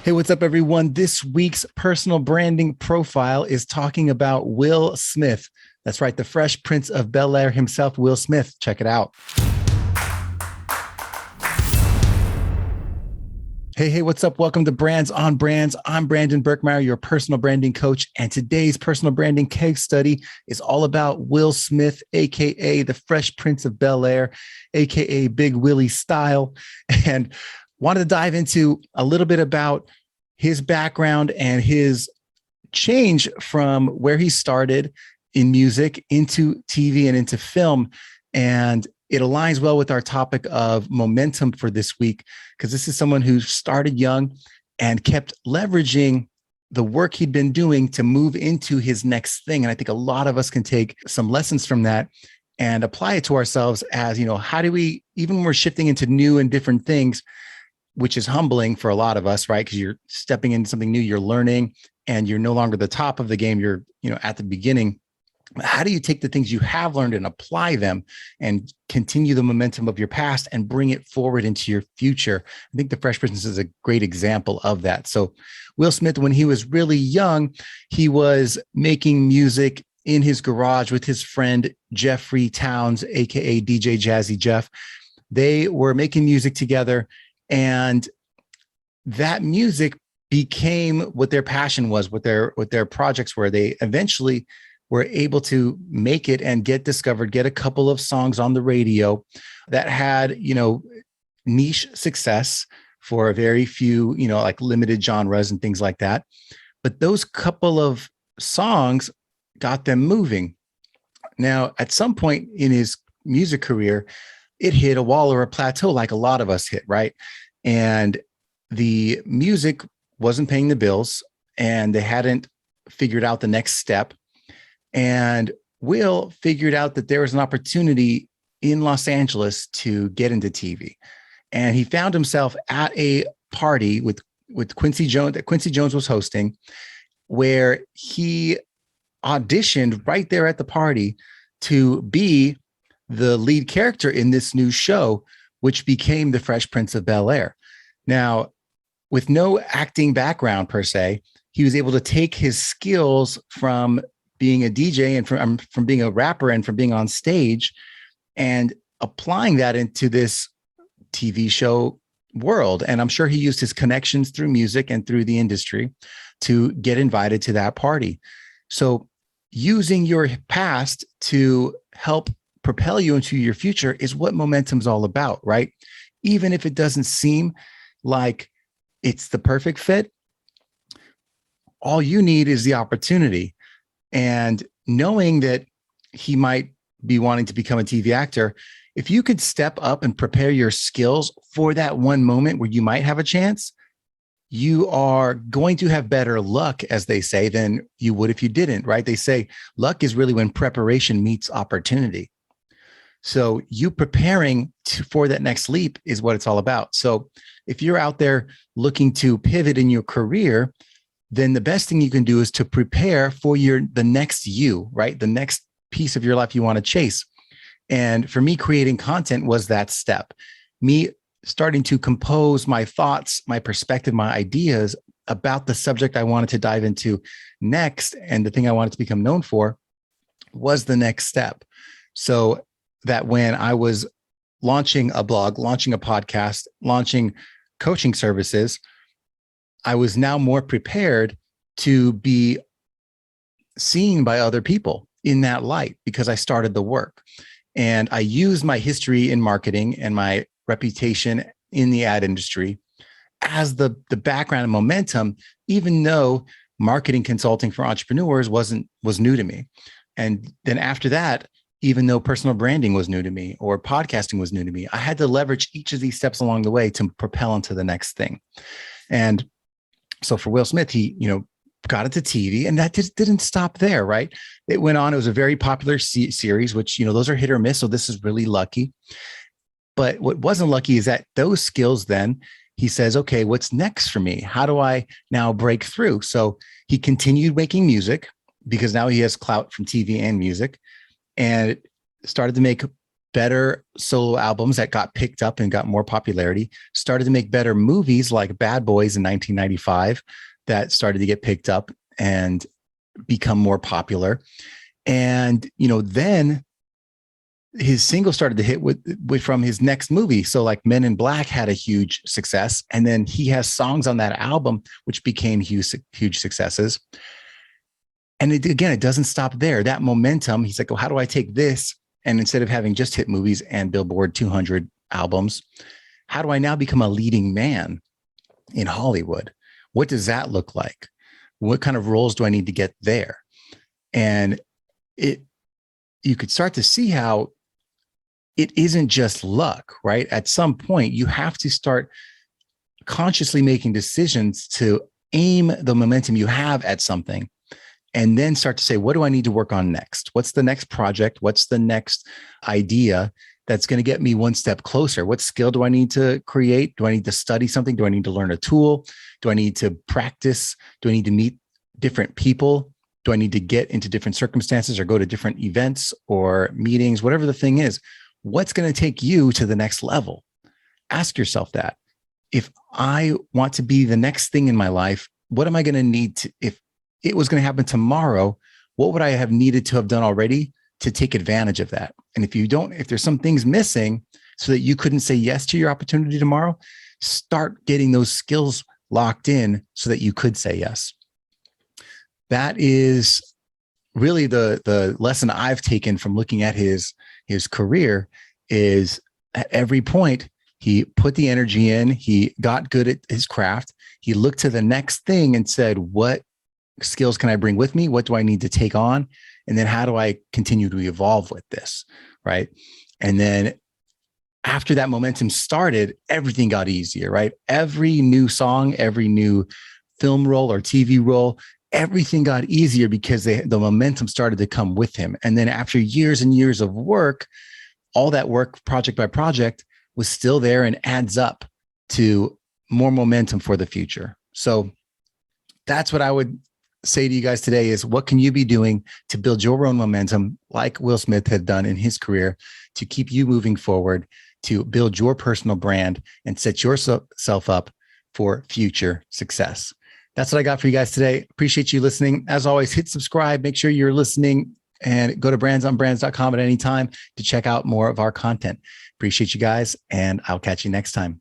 Hey, what's up, everyone? This week's personal branding profile is talking about Will Smith. That's right, the Fresh Prince of Bel-Air himself, Will Smith. Check it out. Hey, what's up? Welcome to Brands on Brands. I'm Brandon Birkmeyer, your personal branding coach. And today's personal branding case study is all about Will Smith, AKA the Fresh Prince of Bel-Air, AKA Big Willie Style. And wanted to dive into a little bit about his background and his change from where he started in music into TV and into film. And it aligns well with our topic of momentum for this week, because this is someone who started young and kept leveraging the work he'd been doing to move into his next thing. And I think a lot of us can take some lessons from that and apply it to ourselves as, how do we, even when we're shifting into new and different things, which is humbling for a lot of us, right? Because you're stepping into something new, you're learning, and you're no longer the top of the game. You're, at the beginning. How do you take the things you have learned and apply them and continue the momentum of your past and bring it forward into your future? I think the Fresh Prince is a great example of that. So Will Smith, when he was really young, he was making music in his garage with his friend, Jeffrey Towns, AKA DJ Jazzy Jeff. They were making music together, and that music became what their passion was, what their projects were. They eventually were able to make it and get discovered, get a couple of songs on the radio that had, niche success for a very few, like limited genres and things like that. But those couple of songs got them moving. Now, at some point in his music career, it hit a wall or a plateau like a lot of us hit, right? And the music wasn't paying the bills, and they hadn't figured out the next step. And Will figured out that there was an opportunity in Los Angeles to get into TV. And he found himself at a party with Quincy Jones that Quincy Jones was hosting, where he auditioned right there at the party to be the lead character in this new show, which became The Fresh Prince of Bel-Air. Now, with no acting background per se, he was able to take his skills from being a DJ and from being a rapper and from being on stage and applying that into this TV show world. And I'm sure he used his connections through music and through the industry to get invited to that party. So using your past to help propel you into your future is what momentum's all about, right? Even if it doesn't seem like it's the perfect fit, all you need is the opportunity. And knowing that he might be wanting to become a TV actor, if you could step up and prepare your skills for that one moment where you might have a chance, you are going to have better luck, as they say, than you would if you didn't, right? They say luck is really when preparation meets opportunity. So you preparing for that next leap is what it's all about. So if you're out there looking to pivot in your career, then the best thing you can do is to prepare for the next you, right? The next piece of your life you want to chase. And for me, creating content was that step. Me starting to compose my thoughts, my perspective, my ideas about the subject I wanted to dive into next, and the thing I wanted to become known for was the next step. So that when I was launching a blog, launching a podcast, launching coaching services, I was now more prepared to be seen by other people in that light because I started the work. And I used my history in marketing and my reputation in the ad industry as the background and momentum, even though marketing consulting for entrepreneurs was new to me. And then after that, even though personal branding was new to me or podcasting was new to me, I had to leverage each of these steps along the way to propel into the next thing. And so for Will Smith, he, got into TV, and that just didn't stop there, right? It went on. It was a very popular series, which, those are hit or miss. So this is really lucky. But what wasn't lucky is that those skills, then he says, okay, what's next for me? How do I now break through? So he continued making music because now he has clout from TV and music, and started to make better solo albums that got picked up and got more popularity, started to make better movies like Bad Boys in 1995 that started to get picked up and become more popular. And, then his single started to hit with from his next movie. So like Men in Black had a huge success. And then he has songs on that album, which became huge successes. And it doesn't stop there. That momentum, he's like, oh, how do I take this? And instead of having just hit movies and Billboard 200 albums, how do I now become a leading man in Hollywood? What does that look like? What kind of roles do I need to get there? And you could start to see how it isn't just luck, right? At some point, you have to start consciously making decisions to aim the momentum you have at something, and then start to say, what do I need to work on next? What's the next project? What's the next idea that's going to get me one step closer? What skill do I need to create? Do I need to study something? Do I need to learn a tool? Do I need to practice? Do I need to meet different people? Do I need to get into different circumstances or go to different events or meetings? Whatever the thing is, what's going to take you to the next level? Ask yourself that. If I want to be the next thing in my life, what am I going to need to, if it was going to happen tomorrow, what would I have needed to have done already to take advantage of that? And if there's some things missing so that you couldn't say yes to your opportunity tomorrow, start getting those skills locked in so that you could say yes. That is really the lesson I've taken from looking at his career. Is at every point he put the energy in, he got good at his craft, he looked to the next thing and said, what skills can I bring with me? What do I need to take on? And then how do I continue to evolve with this, right? And then after that momentum started, everything got easier, right? Every new song, every new film role or TV role, everything got easier because the momentum started to come with him. And then after years and years of work, all that work, project by project, was still there and adds up to more momentum for the future. So that's what I would say to you guys today is, what can you be doing to build your own momentum like Will Smith had done in his career to keep you moving forward, to build your personal brand and set yourself up for future success. That's what I got for you guys today. Appreciate you listening. As always, hit subscribe, make sure you're listening, and go to brandsonbrands.com at any time to check out more of our content. Appreciate you guys, and I'll catch you next time.